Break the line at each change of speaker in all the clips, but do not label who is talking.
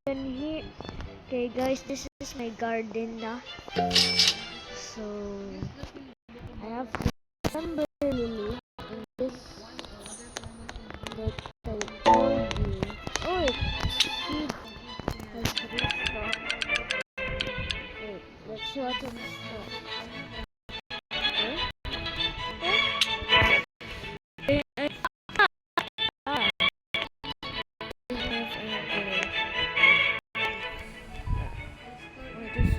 here. Okay guys, this is my garden na. So I have December lily and this that I told you. Oh, it's seed. That's rootstock. Wait, let's see what's in the stock. Okay. Ah, what is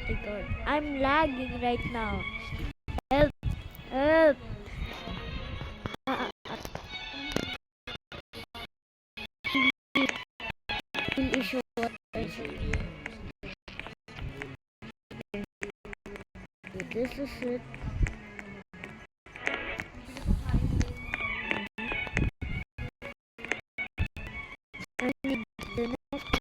the god? I'm lagging right now. Help! Help! Will issue what I see. This is it. I need the next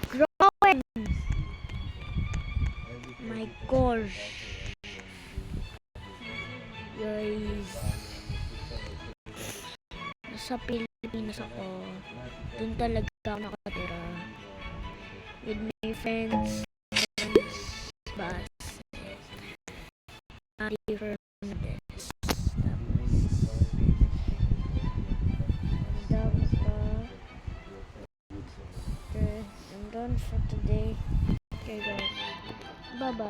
growing. My gosh. Guys. Nasa Pilipinas ako. Doon talaga ako nakatira. With my friends. Bus. Mari Fernandez. Dami pa. Okay. I'm done for today. Okay guys. Bye bye.